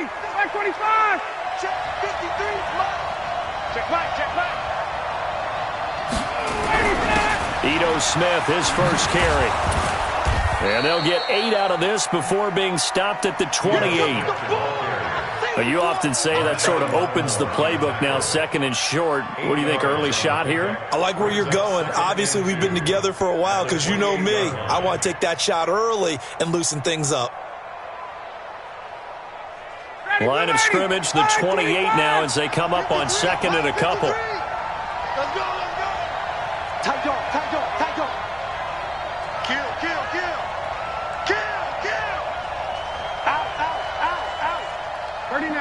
ready. Back 25. Check 53. Check back. Ito Smith, his first carry. And they'll get 8 out of this before being stopped at the 28. You often say that sort of opens the playbook now, second and short. What do you think, early shot here? I like where you're going. Obviously, we've been together for a while because you know me. I want to take that shot early and loosen things up. Line of scrimmage, the 28 now as they come up on second and a couple. Let's go. Tight dog. Kill. Out. 39.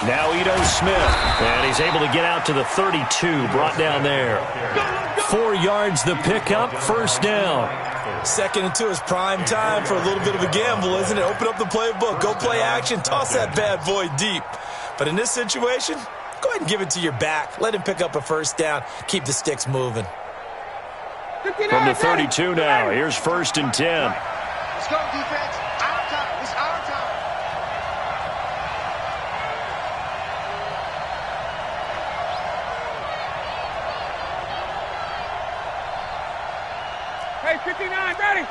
Now Ito Smith, and he's able to get out to the 32, brought down there. 4 yards the pickup, first down. 2nd and 2 is prime time for a little bit of a gamble, isn't it? Open up the playbook, go play action, toss that bad boy deep. But in this situation, go ahead and give it to your back. Let him pick up a first down, keep the sticks moving. From the 32 now, here's 1st and 10. Let's go, defense. Our time. It's our time. Hey, 59, ready.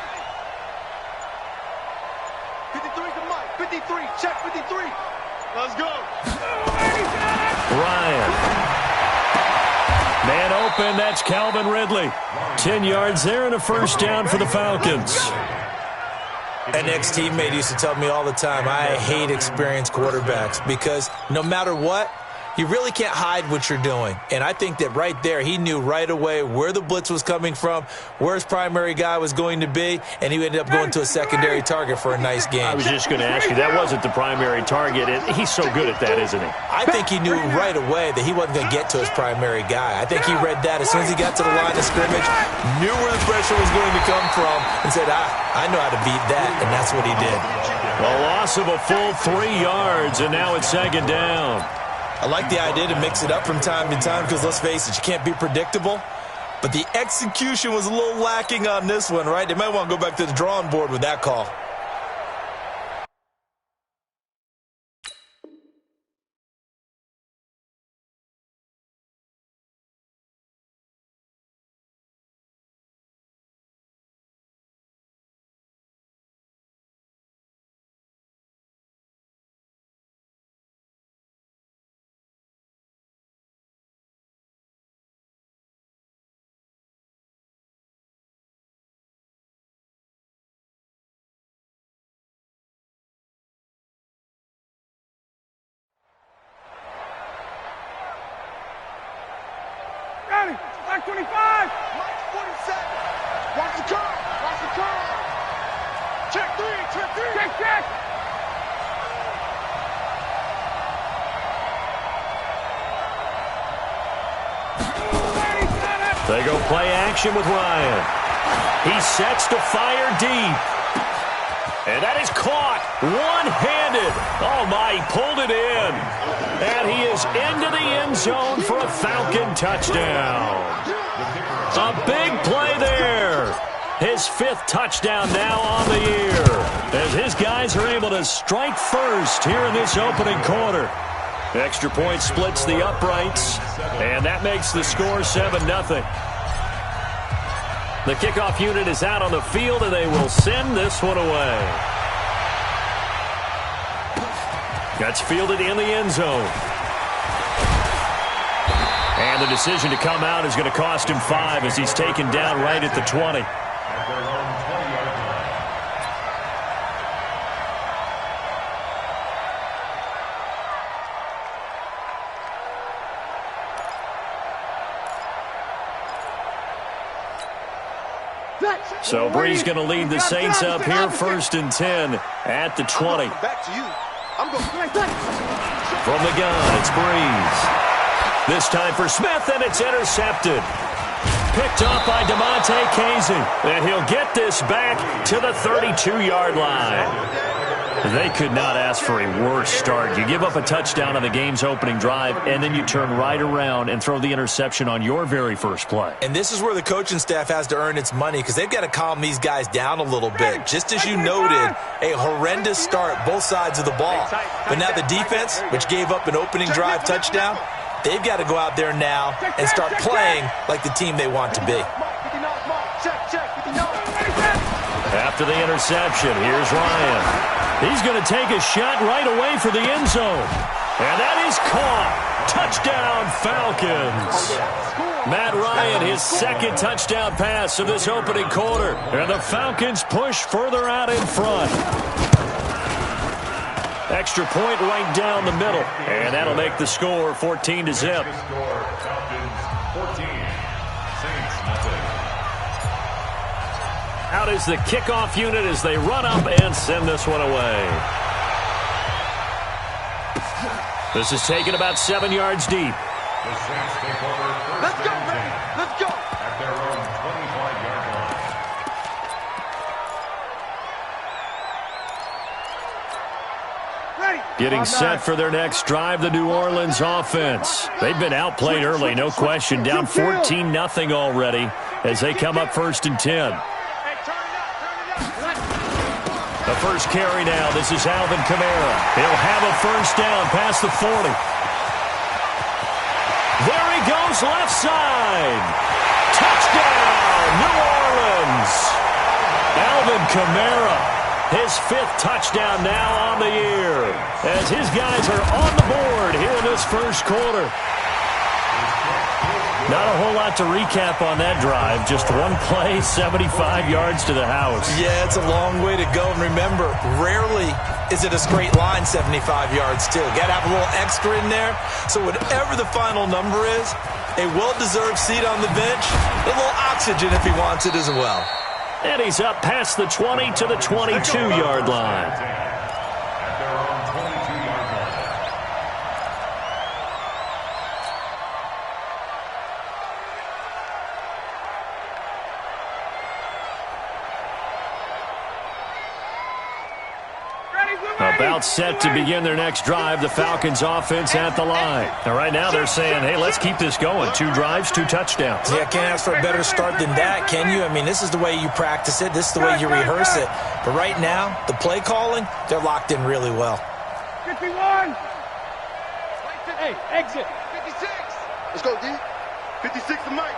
53 to Mike. 53. Check 53. Let's go. Ryan. Man open, that's Calvin Ridley. 10 yards there and a first down for the Falcons. An ex-teammate used to tell me all the time, I hate experienced quarterbacks because no matter what, you really can't hide what you're doing. And I think that right there, he knew right away where the blitz was coming from, where his primary guy was going to be, and he ended up going to a secondary target for a nice game. I was just going to ask you, that wasn't the primary target. He's so good at that, isn't he? I think he knew right away that he wasn't going to get to his primary guy. I think he read that as soon as he got to the line of scrimmage, knew where the pressure was going to come from, and said, I know how to beat that, and that's what he did. A loss of a full 3 yards, and now it's 2nd down. I like the idea to mix it up from time to time because, let's face it, you can't be predictable. But the execution was a little lacking on this one, right? They might want to go back to the drawing board with that call. Ready. Back 25. Mike 47. Watch the curve. Check 3. Check. They go play action with Ryan. He sets to fire deep. And that is caught one-handed. Oh, my, he pulled it in. And he is into the end zone for a Falcon touchdown. A big play there. His 5th touchdown now on the year, as his guys are able to strike first here in this opening quarter. Extra point splits the uprights, and that makes the score 7-0. The kickoff unit is out on the field, and they will send this one away. That's fielded in the end zone. And the decision to come out is going to cost him 5 as he's taken down right at the 20. So Brees going to lead the Saints up here, 1st and 10 at the 20. Back to you. From the gun, it's Brees. This time for Smith, and it's intercepted. Picked up by DeMonte Casey. And he'll get this back to the 32-yard line. They could not ask for a worse start. You give up a touchdown on the game's opening drive, and then you turn right around and throw the interception on your very first play. And this is where the coaching staff has to earn its money because they've got to calm these guys down a little bit. Just as you noted, a horrendous start both sides of the ball. But now the defense, which gave up an opening drive touchdown, they've got to go out there now and start playing like the team they want to be. After the interception, here's Ryan. He's going to take a shot right away for the end zone. And that is caught. Touchdown, Falcons. Matt Ryan, his second touchdown pass of this opening quarter. And the Falcons push further out in front. Extra point right down the middle. And that'll make the score 14-0. Out is the kickoff unit as they run up and send this one away. This is taken about 7 yards deep. Let's go, baby. Let's go. At their own 25-yard line. Getting set for their next drive, the New Orleans offense. They've been outplayed early, no question. Down 14-0 already as they come up 1st and 10. The first carry now. This is Alvin Kamara. He'll have a first down past the 40. There he goes, left side. Touchdown, New Orleans. Alvin Kamara, his 5th touchdown now on the year, as his guys are on the board here in this first quarter. Not a whole lot to recap on that drive. Just one play, 75 yards to the house. Yeah, it's a long way to go. And remember, rarely is it a straight line 75 yards, too. Got to have a little extra in there. So whatever the final number is, a well-deserved seat on the bench, a little oxygen if he wants it as well. And he's up past the 20 to the 22-yard line. At their own 22-yard line. About set to begin their next drive, the Falcons offense at the line. Now, right now they're saying, hey, let's keep this going. 2 drives, 2 touchdowns. Yeah, can't ask for a better start than that, can you? I mean, this is the way you practice it. This is the way you rehearse it. But right now, the play calling, they're locked in really well. 51. Hey, exit. 56. Let's go, D. 56 to Mike.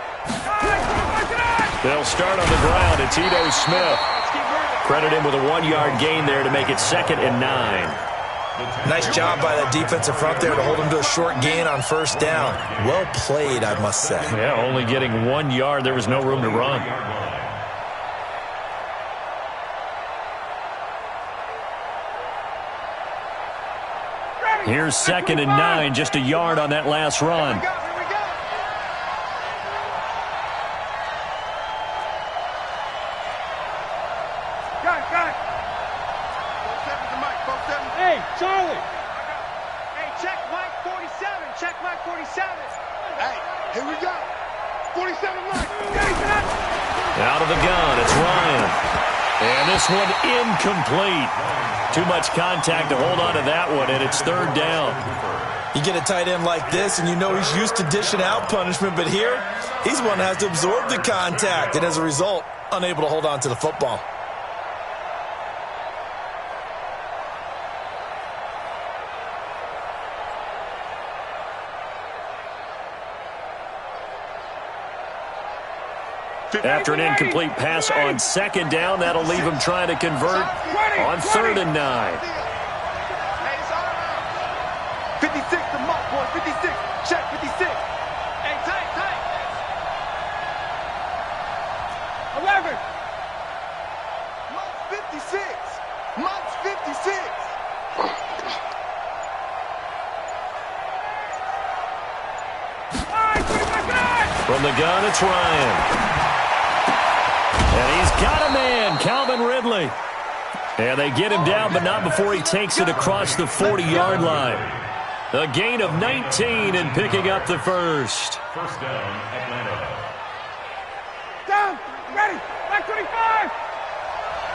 They'll start on the ground. It's Ito Smith. Credit him with a 1-yard gain there to make it 2nd and 9. Nice job by that defensive front there to hold him to a short gain on first down. Well played, I must say. Yeah, only getting 1 yard. There was no room to run. Here's 2nd and 9, just a yard on that last run. Hey, Charlie. Hey, check Mike 47. Check Mike 47. Hey, here we go. 47 Mike. Out of the gun, it's Ryan. And this one incomplete. Too much contact to hold on to that one, and it's 3rd down. You get a tight end like this, and you know he's used to dishing out punishment, but here, he's one that has to absorb the contact, and as a result, unable to hold on to the football. After an incomplete pass on 2nd down, that'll leave him trying to convert on 3rd and 9. 56 to Mike, boy. 56. Check 56. Hey, tight. 11. Mike's 56. Mike's 56. From the gun, it's Ryan. And he's got a man, Calvin Ridley. And they get him down, but not before he takes it across the 40-yard line. A gain of 19 and picking up the first. First down, Atlanta. Down. Ready. Back 25.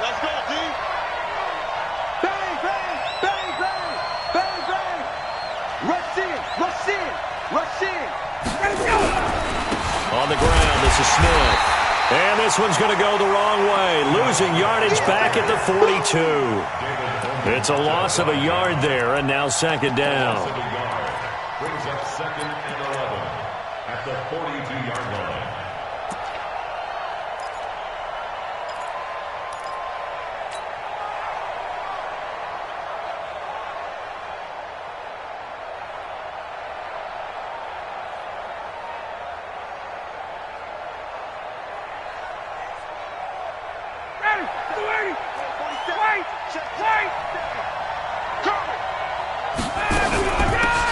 Let's go, D. Bang, bang. On the ground, this is Smith. And this one's going to go the wrong way, losing yardage back at the 42. It's a loss of a yard there, and now second down. Brings up second and 11 at the 42-yard line.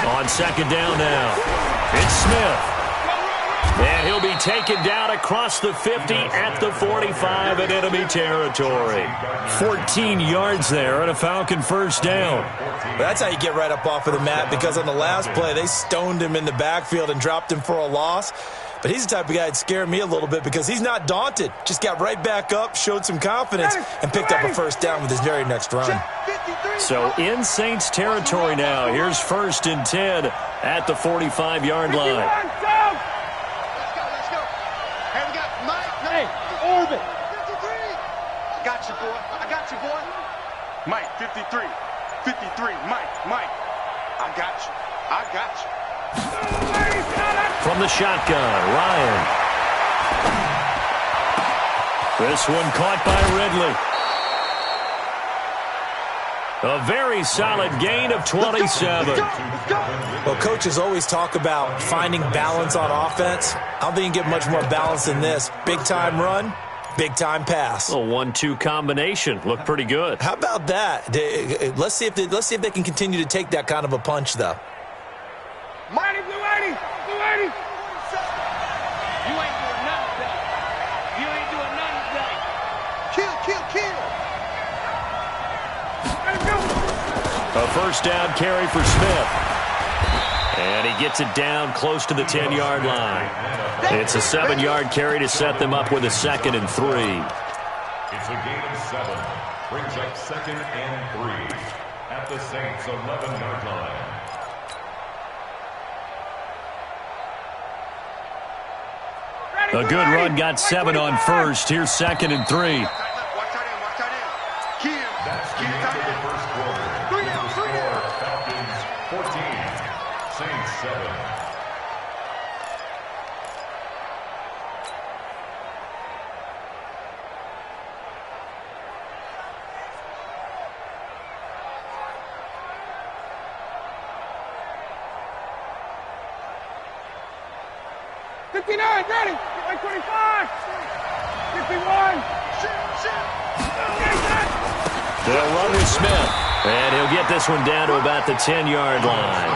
On second down now, it's Smith. And he'll be taken down across the 50 at the 45 in enemy territory. 14 yards there and a Falcon first down. That's how you get right up off of the mat, because on the last play, they stoned him in the backfield and dropped him for a loss. But he's the type of guy that scared me a little bit because he's not daunted. Just got right back up, showed some confidence, and picked up a first down with his very next run. So in Saints territory now. Here's first and 10 at the 45-yard line. Let's go. Hey, we got Mike. Hey, orbit. 53. I got you, boy. Mike, 53. 53. Mike. I got you. From the shotgun, Ryan. This one caught by Ridley. A very solid gain of 27. Well, coaches always talk about finding balance on offense. I don't think you can get much more balance than this. Big-time run, big-time pass. A 1-2 combination. Looked pretty good. How about that? Let's see if they can continue to take that kind of a punch, though. Mighty Blue 80. Blue 80. You ain't doing nothing today. Kill. Let's go. A first down carry for Smith. And he gets it down close to the 10-yard line. It's a 7-yard carry to set them up with a 2nd and 3. It's a gain of 7. Brings up second and 3 at the Saints' 11-yard line. A good run got 7 on first. Here's 2nd and 3. Watch out in. Kill. That's the end of the first quarter. The score, Falcons 14, Saints 7. Ready. 25. 51. They'll run with Smith. And he'll get this one down to about the 10-yard line.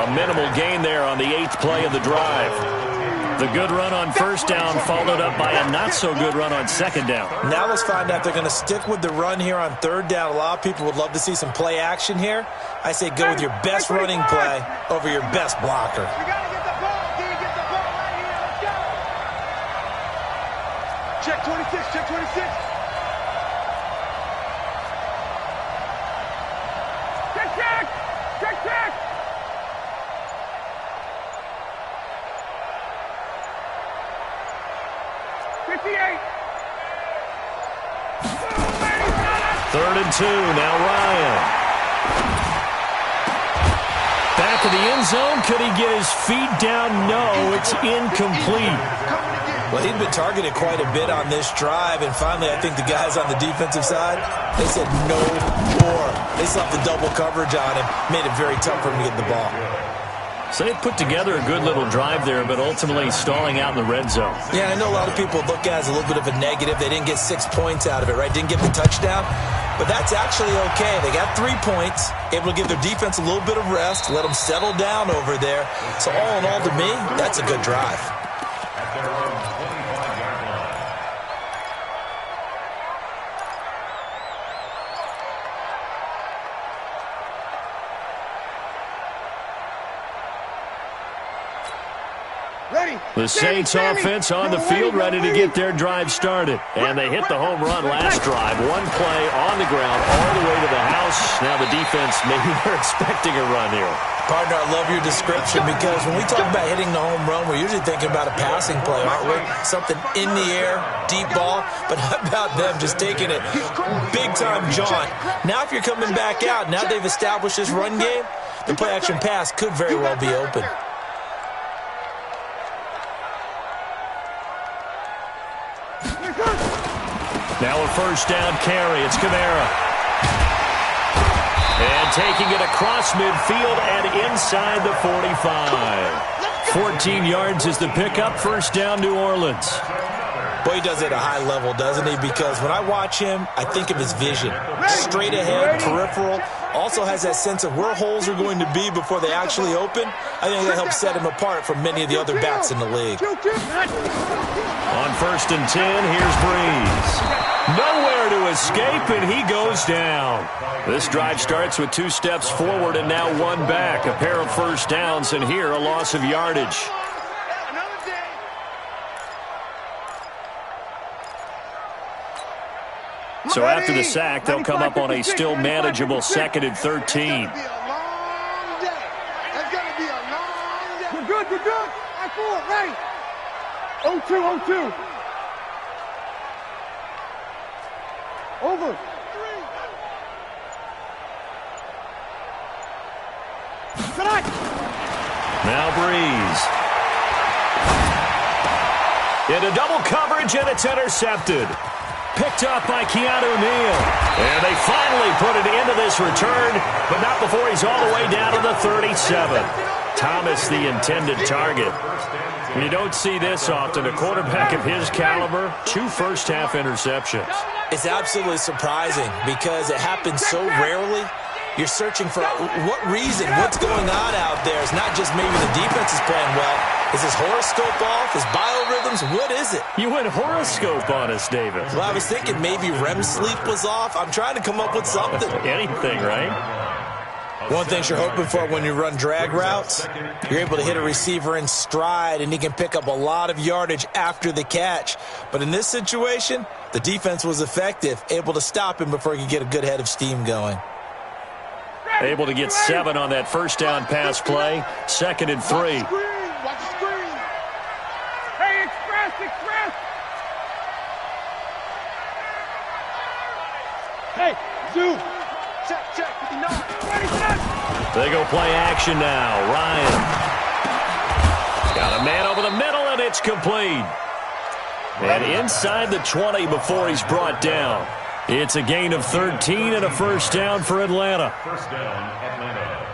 A minimal gain there on the 8th play of the drive. The good run on first down followed up by a not-so-good run on second down. Now let's find out if they're going to stick with the run here on third down. A lot of people would love to see some play action here. I say go with your best running play over your best blocker. We got to get the ball. Can you get the ball right here? Let's go. Check 26. Check 26. Check. 58. 3rd and 2. Now Ryan. Back of the end zone. Could he get his feet down? No, it's incomplete. Well, he'd been targeted quite a bit on this drive, and finally I think the guys on the defensive side, they said no more. They slapped the double coverage on him, made it very tough for him to get the ball. So they put together a good little drive there, but ultimately stalling out in the red zone. Yeah, I know a lot of people look at it as a little bit of a negative. They didn't get 6 points out of it, right? Didn't get the touchdown. But that's actually okay. They got 3 points, able to give their defense a little bit of rest, let them settle down over there. So all in all, to me, that's a good drive. At their own 25-yard line. The Saints offense on the field, ready to get their drive started. And they hit the home run last drive. One play on the ground all the way to the house. Now the defense, maybe they're expecting a run here. Partner, I love your description because when we talk about hitting the home run, we're usually thinking about a passing play, aren't we? Something in the air, deep ball. But how about them just taking it big-time jaunt? Now if you're coming back out, now they've established this run game, the play-action pass could very well be open. Now a first down carry. It's Kamara. And taking it across midfield and inside the 45. 14 yards is the pickup. First down, New Orleans. Boy, he does it at a high level, doesn't he? Because when I watch him, I think of his vision. Straight ahead, peripheral. Also has that sense of where holes are going to be before they actually open. I think that helps set him apart from many of the other backs in the league. On first and 10, here's Breeze. Nowhere to escape, and he goes down. This drive starts with 2 steps forward and now 1 back. A pair of first downs, and here a loss of yardage. So after the sack, they'll come up on a still manageable 2nd and 13. We're good, we're good. I4, ready. 0-2, 0-2. Over. Tonight. Now Breeze. Into double coverage, and it's intercepted. Picked up by Keanu Neal. And they finally put it into this return, but not before he's all the way down to the 37. Thomas, the intended target. You don't see this often. A quarterback of his caliber, 2 first-half interceptions. It's absolutely surprising because it happens so rarely. You're searching for what reason, what's going on out there. It's not just maybe the defense is playing well. Is his horoscope off? His biorhythms? What is it? You went horoscope on us, David. Well, I was thinking maybe REM sleep was off. I'm trying to come up with something. Anything, right? One thing you're hoping for when you run drag routes, you're able to hit a receiver in stride, and he can pick up a lot of yardage after the catch. But in this situation, the defense was effective, able to stop him before he could get a good head of steam going. Able to get 7 on that first down pass play. 2nd and 3. Watch the screen. Hey, express, express. Hey, zoom. Check, 59. Ready, set. They go play action now. Ryan. Got a man over the middle, and it's complete. And inside the 20 before he's brought down. It's a gain of 13 and a first down for Atlanta. First down, Atlanta.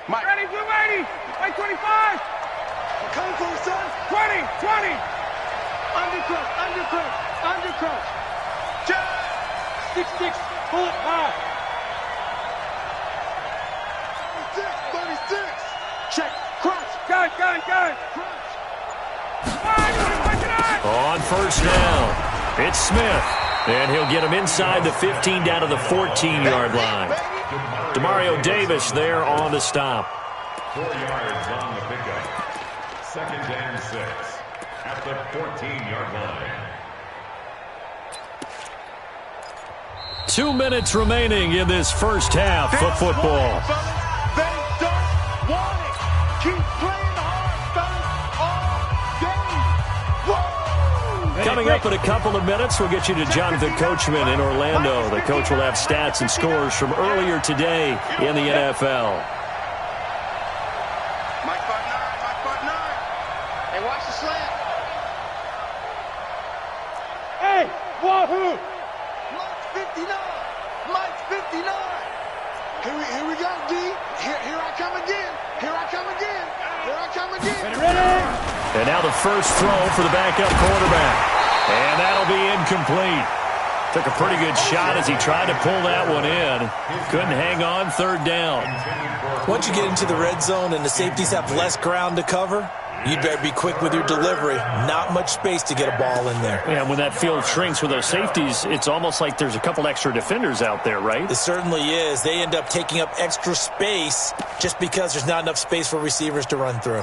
Mike. Ready, blue 80. White 25. Come for son. 20, 20. Undercross. Check. 6, pull it high. 36. Check. Crunch. Got it. On first down, it's Smith. And he'll get him inside the 15 down to the 14-yard line. Demario Davis there on the stop. 4 yards on the pickup. 2nd and 6 at the 14-yard line. 2 minutes remaining in this first half of football. They don't want it. Keep playing hard, fellas, all game. Woo! Coming up in a couple of minutes, we'll get you to Jonathan Coachman in Orlando. The coach will have stats and scores from earlier today in the NFL. Mike 5'9". Hey, watch the slant. Hey, wahoo! Mike's 59. Here we go, D. Here I come again. Ready? And now the first throw for the backup quarterback. And that'll be incomplete. Took a pretty good shot as he tried to pull that one in. Couldn't hang on, 3rd down. Once you get into the red zone and the safeties have less ground to cover, you'd better be quick with your delivery. Not much space to get a ball in there. Yeah, when that field shrinks with those safeties, it's almost like there's a couple extra defenders out there, right? It certainly is. They end up taking up extra space just because there's not enough space for receivers to run through.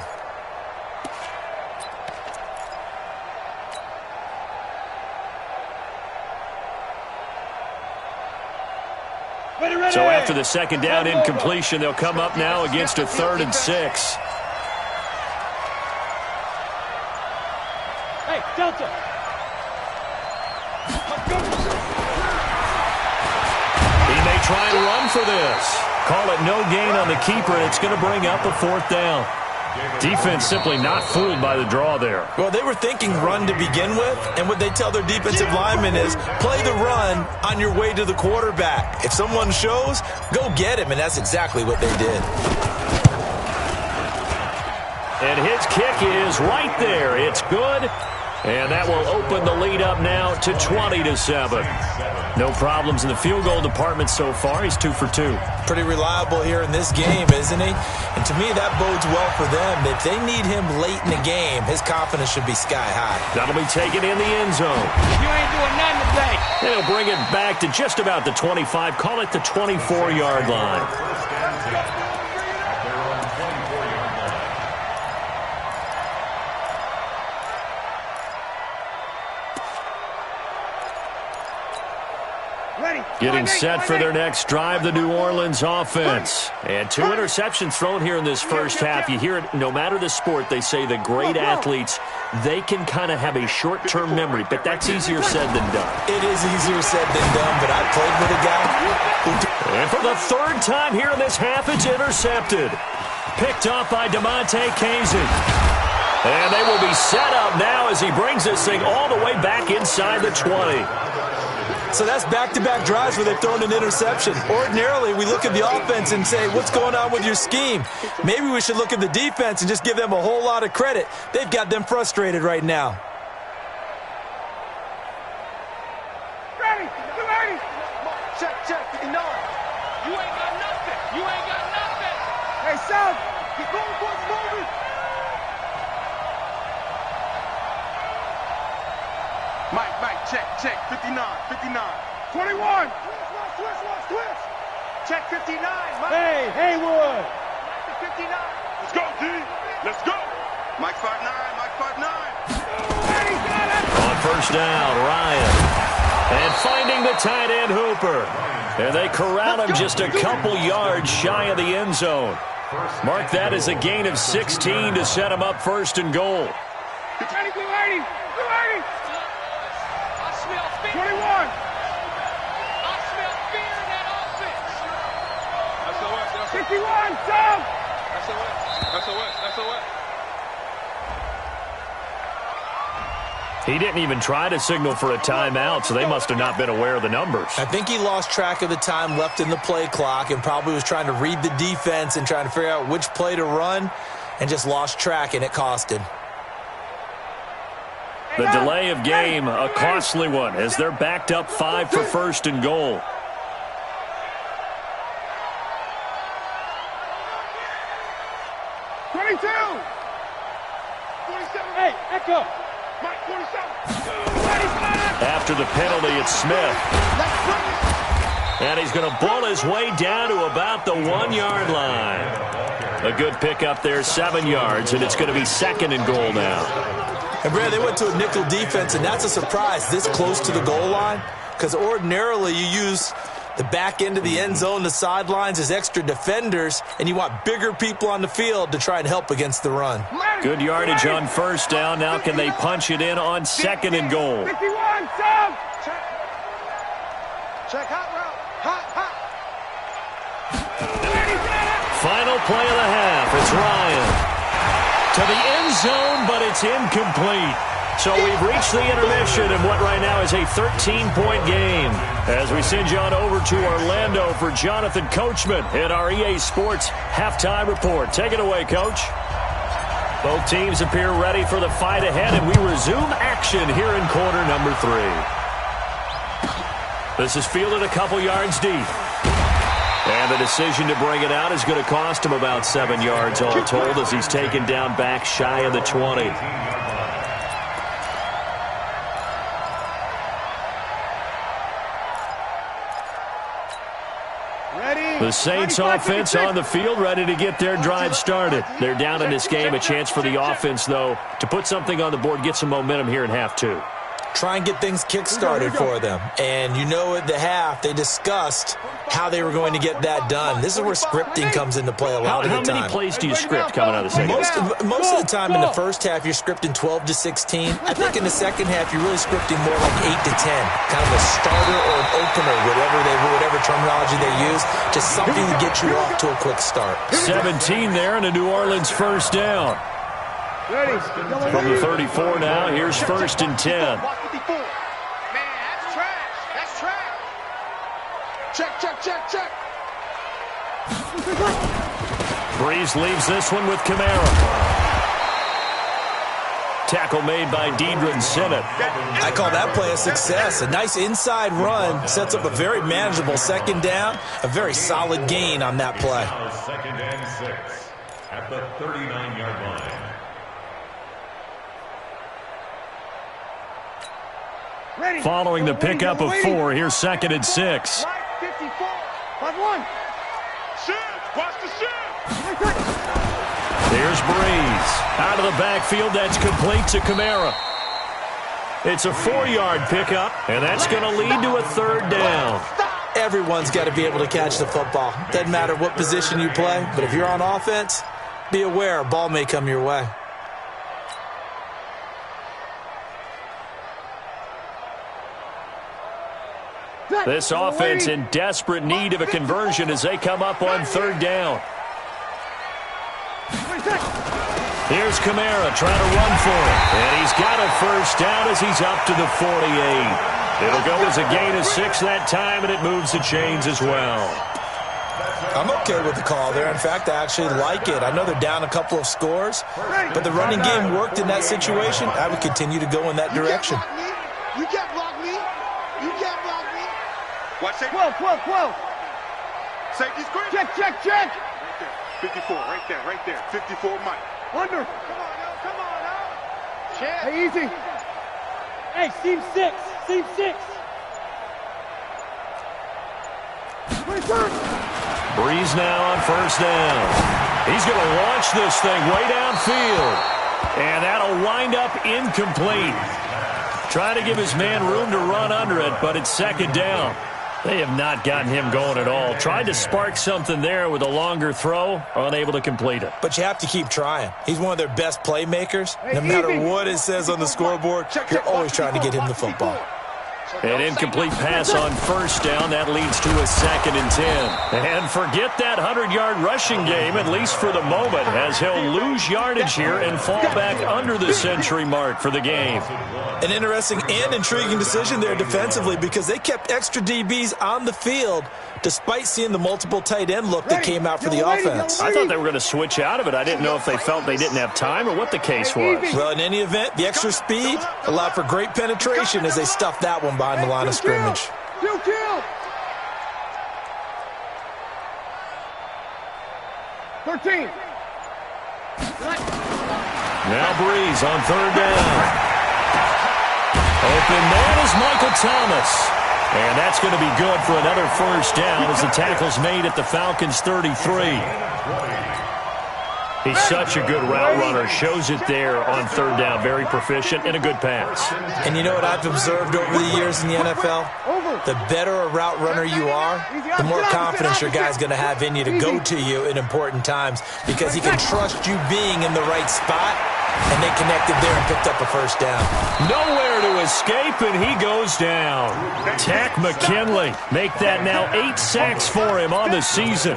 So after the second down incompletion, they'll come up now against a 3rd and 6. Hey, Delta. He may try and run for this. Call it no gain on the keeper, and it's going to bring up a 4th down. Defense simply not fooled by the draw there. Well, they were thinking run to begin with, and what they tell their defensive linemen is play the run on your way to the quarterback. If someone shows, go get him, and that's exactly what they did. And his kick is right there. It's good. And that will open the lead up now to 20-7. No problems in the field goal department so far. He's 2 for 2. Pretty reliable here in this game, isn't he? And to me, that bodes well for them. If they need him late in the game, his confidence should be sky high. That'll be taken in the end zone. You ain't doing nothing today. They'll bring it back to just about the 25. Call it the 24-yard line. Getting set for their next drive, the New Orleans offense. And 2 interceptions thrown here in this first half. You hear it, no matter the sport, they say the great athletes, they can kind of have a short-term memory, but that's easier said than done. It is easier said than done, but I played with a guy who... And for the 3rd time here in this half, it's intercepted. Picked off by DeMonte Kazin. And they will be set up now as he brings this thing all the way back inside the 20. So that's back-to-back drives where they've thrown an interception. Ordinarily, we look at the offense and say, what's going on with your scheme? Maybe we should look at the defense and just give them a whole lot of credit. They've got them frustrated right now. Ready, ready. Check, 59. You ain't got nothing. You ain't got nothing. Hey, son. Keep going, boys, moving. Mike, check, 59, 59. 21. Switch. Check 59, Mike. Hey, Haywood. 59. Let's go, D. Let's go. Mike 5'9", Mike 5'9". On first down, Ryan. And finding the tight end, Hooper. And they corral him just a couple yards shy of the end zone. Mark that as a gain of 16 to set him up 1st and goal. 280. 21. I smell fear in that offense. SOS. 51, Tom. SOS. He didn't even try to signal for a timeout, so they must have not been aware of the numbers. I think he lost track of the time left in the play clock and probably was trying to read the defense and trying to figure out which play to run and just lost track, and it cost him. The delay of game, a costly one, as they're backed up 5 for 1st and goal. Hey, Echo. Mike 47. After the penalty, it's Smith. And he's going to bull his way down to about the 1-yard line. A good pickup there, 7 yards, and it's going to be 2nd and goal now. And, Brad, they went to a nickel defense, and that's a surprise this close to the goal line, because ordinarily you use the back end of the end zone, the sidelines as extra defenders, and you want bigger people on the field to try and help against the run. Good yardage on first down. Now can they punch it in on 2nd and goal? 51, Tom. Check hot route. Hot. Final play of the half. It's Ryan. To the end zone, but it's incomplete. So we've reached the intermission in what right now is a 13-point game. As we send you on over to Orlando for Jonathan Coachman in our EA Sports Halftime Report. Take it away, Coach. Both teams appear ready for the fight ahead, and we resume action here in quarter number 3. This is fielded a couple yards deep. And the decision to bring it out is going to cost him about 7 yards all told as he's taken down back shy of the 20. The Saints offense on the field, ready to get their drive started. They're down in this game. A chance for the offense, though, to put something on the board, get some momentum here in half two. Try and get things kick-started for them. And you know at the half, they discussed how they were going to get that done. This is where scripting comes into play a lot of the time. How many plays do you script coming out of the second half? Most of the time in the first half, you're scripting 12 to 16. I think in the second half, you're really scripting more like 8 to 10. Kind of a starter or an opener, whatever terminology they use. Just something to get you off to a quick start. 17 there and a New Orleans first down. From the 34 now, here's 1st and 10. Man, that's trash. That's trash. Check. Breeze leaves this one with Kamara. Tackle made by Deidre Sinnott. I call that play a success. A nice inside run sets up a very manageable second down. A very solid gain on that play. 2nd and 6 at the 39-yard line. Following the pickup of 4, here's 2nd and 6. 54. 5-1. Shift. Watch the shift. Here's Breeze. Out of the backfield, that's complete to Kamara. It's a 4-yard pickup, and that's going to lead to a 3rd down. Everyone's got to be able to catch the football. Doesn't matter what position you play, but if you're on offense, be aware a ball may come your way. This offense in desperate need of a conversion as they come up on 3rd down. Here's Kamara trying to run for it. And he's got a 1st down as he's up to the 48. It'll go as a gain of 6 that time, and it moves the chains as well. I'm okay with the call there. In fact, I actually like it. I know they're down a couple of scores, but the running game worked in that situation. I would continue to go in that direction. You can't block me. You can't block me. Watch safety. 12. Safety screen. Check. 54, right there. 54, Mike. Under. Come on now. Check. Hey, easy. Hey, seam 6. Breeze now on 1st down. He's going to launch this thing way downfield. And that'll wind up incomplete. Trying to give his man room to run under it, but it's 2nd down. They have not gotten him going at all. Tried to spark something there with a longer throw, unable to complete it. But you have to keep trying. He's one of their best playmakers. No matter what it says on the scoreboard, you're always trying to get him the football. An incomplete pass on 1st down. That leads to a 2nd and 10. And forget that 100-yard rushing game, at least for the moment, as he'll lose yardage here and fall back under the century mark for the game. An interesting and intriguing decision there defensively because they kept extra DBs on the field despite seeing the multiple tight end look that came out for the offense. I thought they were going to switch out of it. I didn't know if they felt they didn't have time or what the case was. Well, in any event, the extra speed allowed for great penetration as they stuffed that one behind the line of scrimmage. Kill. 13. Now Breeze on 3rd down. Open man is Michael Thomas. And that's going to be good for another 1st down as the tackle's made at the Falcons' 33. He's such a good route runner. Shows it there on 3rd down. Very proficient and a good pass. And you know what I've observed over the years in the NFL? The better a route runner you are, the more confidence your guy's going to have in you to go to you in important times because he can trust you being in the right spot. And they connected there and picked up a 1st down. Nowhere to escape, and he goes down. Takk McKinley make that now 8 sacks for him on the season.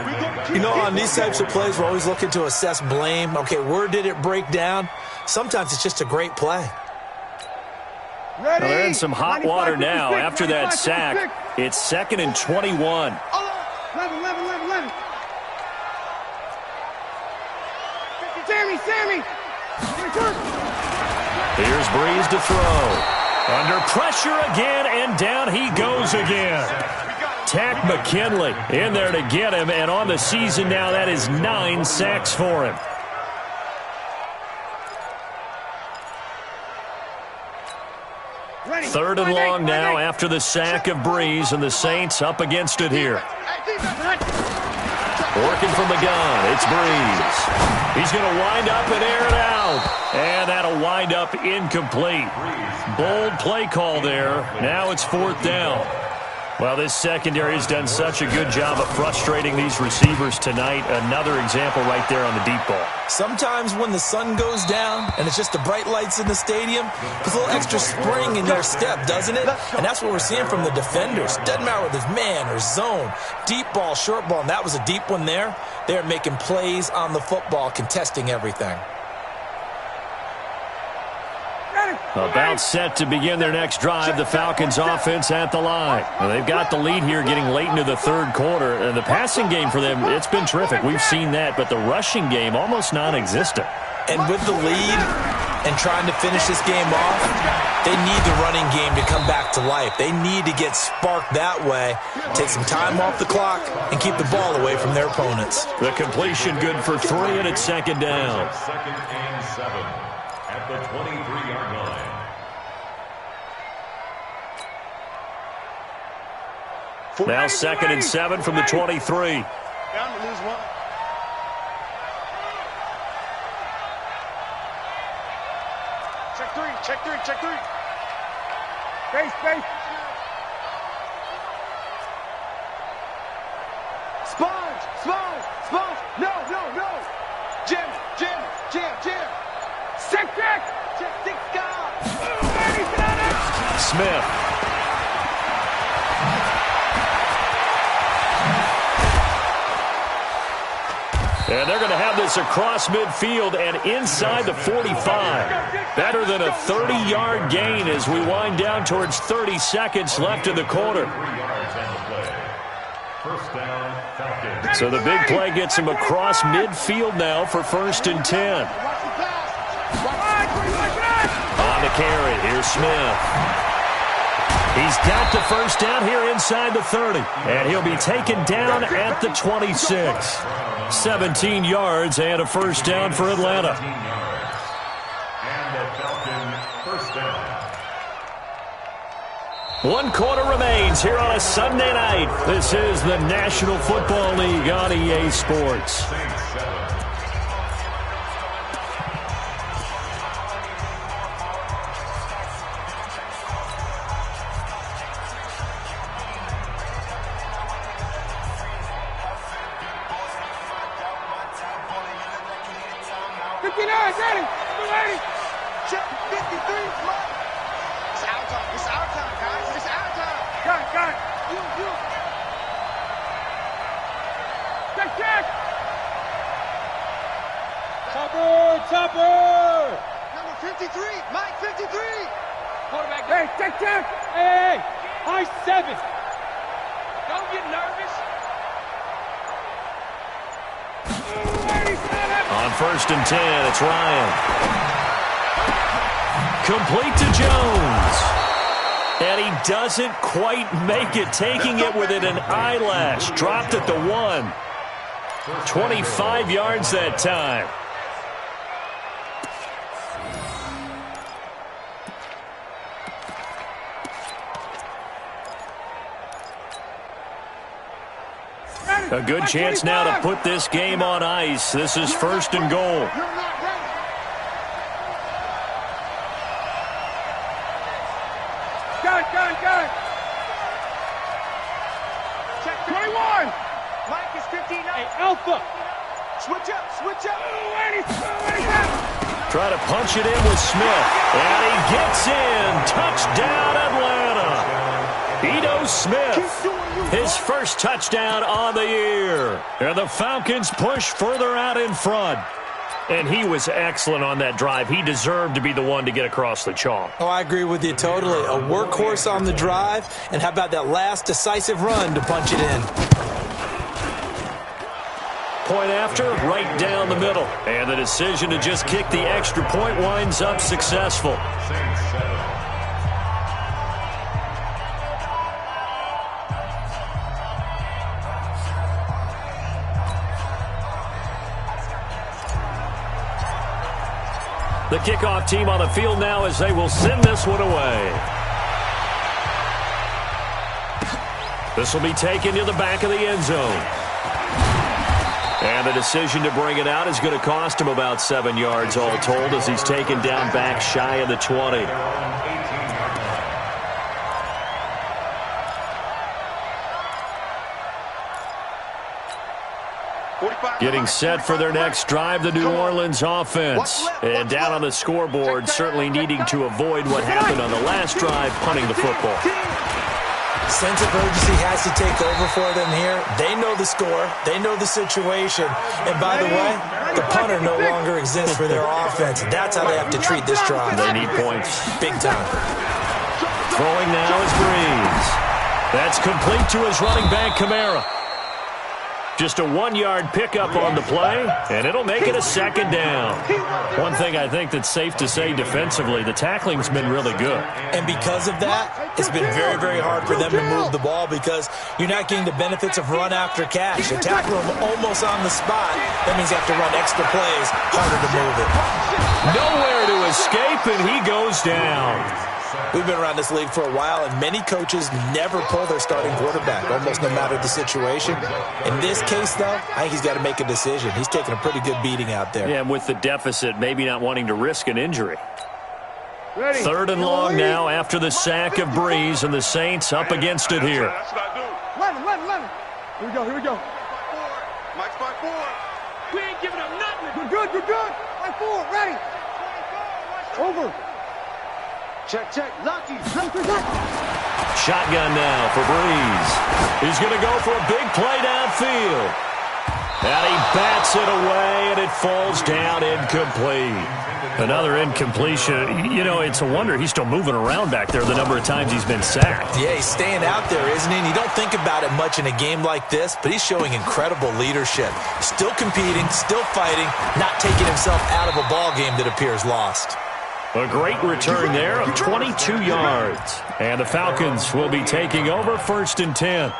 You know, on these types of plays, we're always looking to assess blame. Okay, where did it break down? Sometimes it's just a great play. Well, they're in some hot water now. After that sack, it's 2nd and 21. 11. Sammy. Here's Breeze to throw. Under pressure again, and down he goes again. Takk McKinley in there to get him, and on the season now, that is 9 sacks for him. Third and long now after the sack of Breeze, and the Saints up against it here. Working from the gun, it's Breeze. He's going to wind up and air it out. And that'll wind up incomplete. Bold play call there. Now it's 4th down. Well, this secondary has done such a good job of frustrating these receivers tonight. Another example right there on the deep ball. Sometimes when the sun goes down and it's just the bright lights in the stadium, there's a little extra spring in their step, doesn't it? And that's what we're seeing from the defenders. Doesn't matter whether it's man or zone, deep ball, short ball, and that was a deep one there. They're making plays on the football, contesting everything. About set to begin their next drive, the Falcons offense at the line. Well, they've got the lead here getting late into the third quarter. And the passing game for them, it's been terrific. We've seen that, but the rushing game almost non-existent. And with the lead and trying to finish this game off, they need the running game to come back to life. They need to get sparked that way, take some time off the clock, and keep the ball away from their opponents. The completion good for 3, and it's 2nd down. 2nd and 7 at the 23-yard line. Now 2nd and 7 from the 23. Bound to lose one. Check three. Space. Sponge. No. Jim. Check. Smith. And they're going to have this across midfield and inside the 45. Better than a 30-yard gain as we wind down towards 30 seconds left in the quarter. So the big play gets him across midfield now for 1st and 10. On the carry, here's Smith. He's got the 1st down here inside the 30. And he'll be taken down at the 26. 17 yards and a 1st down for Atlanta. And the Falcon 1st down. 1 quarter remains here on a Sunday night. This is the National Football League on EA Sports. Check 53, Mike. It's our time, guys. It's our time. Got. You. Check. Topper. Number 53, Mike 53. Quarterback. Hey, check. Hey. High 7. Don't get nervous. On 1st and 10, it's Ryan. Complete to Jones. And he doesn't quite make it, taking it within an eyelash. Dropped at the 1. 25 yards that time. A good chance now to put this game on ice. This is 1st and goal. Got. Check 21. Mike is 59. Hey, Alpha. Switch up. Try to punch it in with Smith. And he gets in. Touchdown, Atlanta. Ito Smith. His 1st touchdown on the year. And the Falcons push further out in front. And he was excellent on that drive. He deserved to be the one to get across the chalk. Oh, I agree with you totally. A workhorse on the drive, and how about that last decisive run to punch it in? Point after, right down the middle. And the decision to just kick the extra point winds up successful. Saints 7. The kickoff team on the field now as they will send this one away. This will be taken to the back of the end zone. And the decision to bring it out is going to cost him about 7 yards all told as he's taken down back shy of the 20. Getting set for their next drive, the New Orleans offense. And down on the scoreboard, certainly needing to avoid what happened on the last drive, punting the football. Sense of urgency has to take over for them here. They know the score. They know the situation. And by the way, the punter no longer exists for their offense. That's how they have to treat this drive. They need points. Big time. Throwing now is Breeze. That's complete to his running back, Kamara. Just a 1-yard pickup on the play, and it'll make it a second down. One thing I think that's safe to say defensively, the tackling's been really good. And because of that, it's been very, very hard for them to move the ball because you're not getting the benefits of run after catch. You tackle them almost on the spot. That means you have to run extra plays, harder to move it. Nowhere to escape, and he goes down. We've been around this league for a while, and many coaches never pull their starting quarterback, almost no matter the situation. In this case, though, I think he's got to make a decision. He's taking a pretty good beating out there. Yeah, and with the deficit, maybe not wanting to risk an injury. Third and long now after the sack of Breeze, and the Saints up against it here. That's what I do. Here we go. Mike's by 4. We ain't giving up nothing. You're good. By 4, ready. Over. Check. Lucky. Shotgun now for Breeze. He's going to go for a big play downfield. And he bats it away, and it falls down incomplete. Another incompletion. You know, it's a wonder he's still moving around back there the number of times he's been sacked. Yeah, he's staying out there, isn't he? And you don't think about it much in a game like this, but he's showing incredible leadership. Still competing, still fighting, not taking himself out of a ball game that appears lost. A great return there of 22 yards. And the Falcons will be taking over 1st and 10.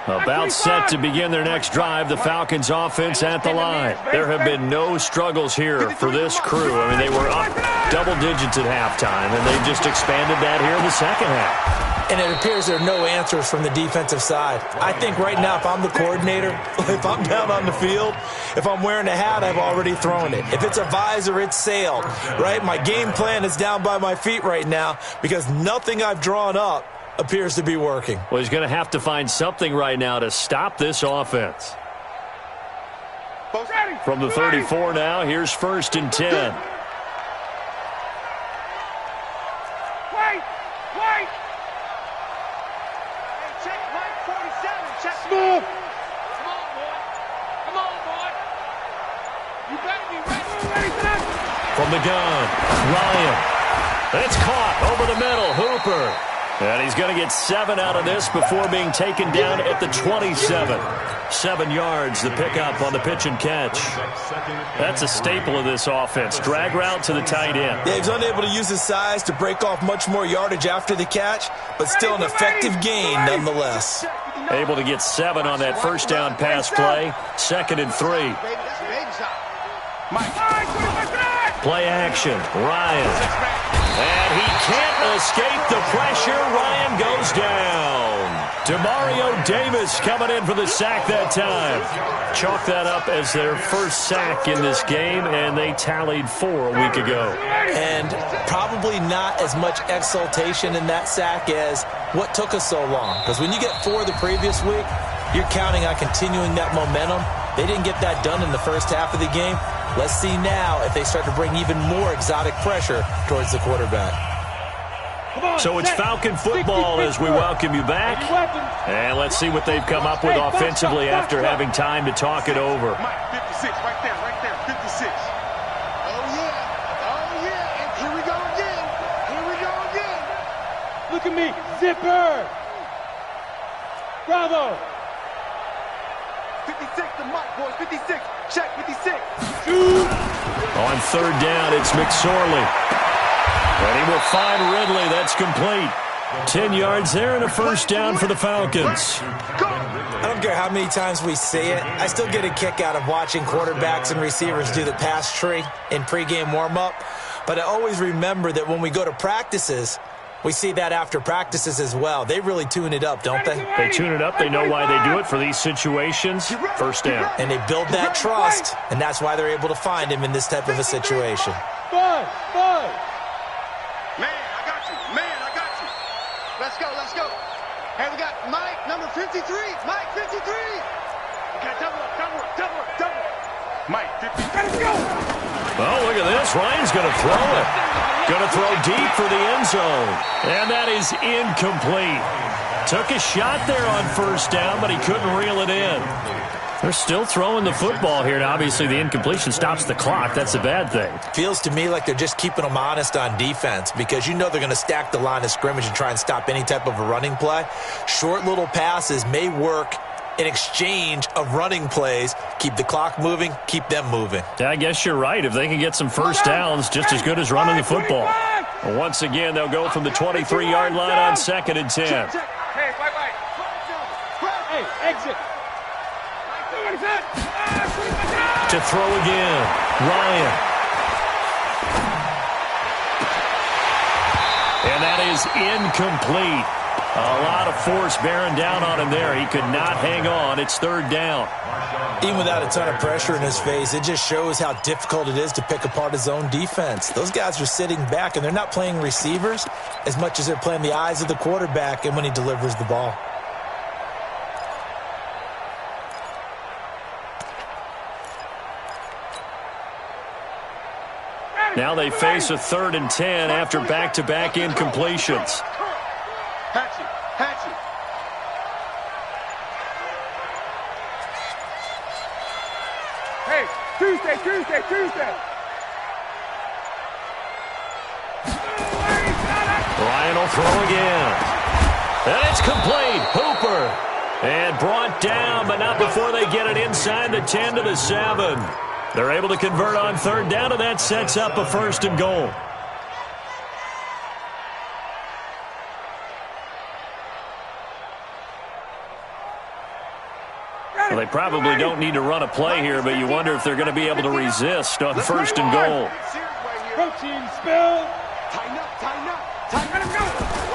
About set to begin their next drive, the Falcons offense at the line. There have been no struggles here for this crew. I mean, they were up double digits at halftime, and they've just expanded that here in the second half. And it appears there are no answers from the defensive side. I think right now, if I'm the coordinator, if I'm down on the field, if I'm wearing a hat, I've already thrown it. If it's a visor, it's sailed, right? My game plan is down by my feet right now because nothing I've drawn up appears to be working. Well, he's going to have to find something right now to stop this offense. From the 34 now, here's 1st and 10. Wait! Hey, check Mike 47. Check Move! Come on, boy. You better be ready. From the gun, Ryan. It's caught over the middle, Hooper. And he's going to get 7 out of this before being taken down at the 27. 7 yards, the pickup on the pitch and catch. That's a staple of this offense. Drag route to the tight end. Yeah, he's unable to use his size to break off much more yardage after the catch, but still an effective gain nonetheless. Able to get 7 on that first down pass play. 2nd and 3. Play action, Ryan. And he can't escape the pressure. Ryan goes down. Demario Davis coming in for the sack that time. Chalk that up as their first sack in this game, and they tallied 4 a week ago. And probably not as much exultation in that sack as what took us so long. Because when you get 4 the previous week, you're counting on continuing that momentum. They didn't get that done in the first half of the game. Let's see now if they start to bring even more exotic pressure towards the quarterback. So it's Falcon football as we welcome you back. And let's see what they've come up with offensively after having time to talk it over. 56, right there, 56. Oh, yeah, and here we go again. Look at me, zipper. Bravo. 56 to Mike, boys. 56. Check 56. On 3rd down, it's McSorley. And he will find Ridley. That's complete. 10 yards there and a first down for the Falcons. I don't care how many times we see it. I still get a kick out of watching quarterbacks and receivers do the pass tree in pregame warm-up. But I always remember that when we go to practices, we see that after practices as well. They really tune it up, don't they? They tune it up. They know why they do it for these situations. First down. And they build that trust, and that's why they're able to find him in this type of a situation. Five. Man, I got you. Let's go. Hey, we got Mike, number 53. Mike, 53. Okay, double up. Mike, 53. Let's go. Oh, look at this. Ryan's going to throw it. Going to throw deep for the end zone. And that is incomplete. Took a shot there on first down, but he couldn't reel it in. They're still throwing the football here, and obviously the incompletion stops the clock. That's a bad thing. Feels to me like they're just keeping them honest on defense because you know they're going to stack the line of scrimmage and try and stop any type of a running play. Short little passes may work in exchange of running plays. Keep the clock moving, keep them moving. Yeah, I guess you're right. If they can get some first downs, just as good as running the football. Well, once again, they'll go from the 23-yard line on 2nd and 10. Hey, wait. Hey, exit. To throw again, Ryan. And that is incomplete. A lot of force bearing down on him there. He could not hang on. It's 3rd down. Even without a ton of pressure in his face, it just shows how difficult it is to pick apart his own defense. Those guys are sitting back, and they're not playing receivers as much as they're playing the eyes of the quarterback and when he delivers the ball. Now they face a 3rd and 10 after back-to-back incompletions. Hatchet. Hey, Tuesday. Ryan will throw again. And it's complete. Hooper. And brought down, but not before they get it inside the 10 to the 7. They're able to convert on 3rd down, and that sets up a 1st and goal. Well, they probably don't need to run a play here, but you wonder if they're going to be able to resist on 1st and goal. Protein spill. Tighten up. Let him go.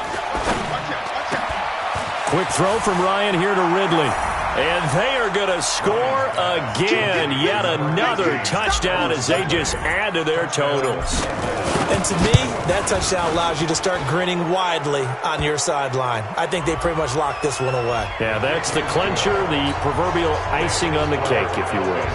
Watch out. Quick throw from Ryan here to Ridley. And they are going to score again. Yet another touchdown as they just add to their totals. And to me, that touchdown allows you to start grinning widely on your sideline. I think they pretty much locked this one away. Yeah, that's the clincher, the proverbial icing on the cake, if you will.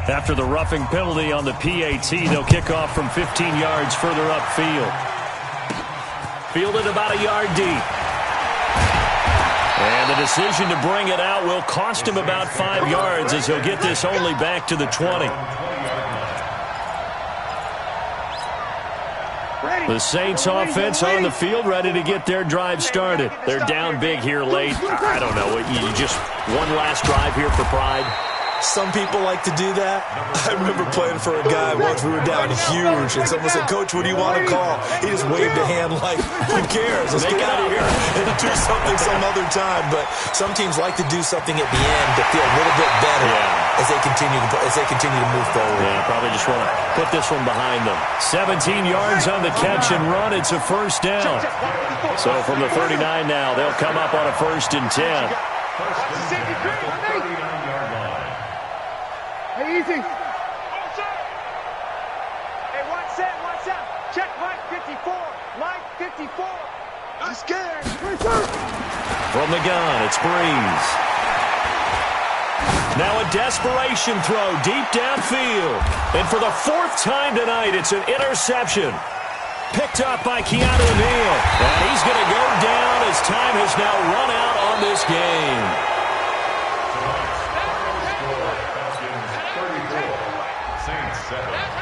After the roughing penalty on the PAT, they'll kick off from 15 yards further upfield. Fielded about a yard deep. And the decision to bring it out will cost him about 5 yards as he'll get this only back to the 20. The Saints offense on the field ready to get their drive started. They're down big here late. I don't know. You just one last drive here for pride. Some people like to do that. I remember playing for a guy once. We were down huge, and someone said, "Coach, what do you want to call?" He just waved a hand like, "Who cares? Let's get out of here and do something some other time." But some teams like to do something at the end to feel a little bit better as they continue to move forward. Yeah, probably just want to put this one behind them. 17 yards on the catch and run. It's a 1st down. So from the 39 now, they'll come up on a 1st and 10. Hey, easy. Hey, watch that. Check Mike 54. Mike 54. I'm scared. From the gun, it's Breeze. Now a desperation throw deep downfield. And for the 4th time tonight, it's an interception. Picked up by Keanu Neal. And he's going to go down as time has now run out on this game. Saints 7.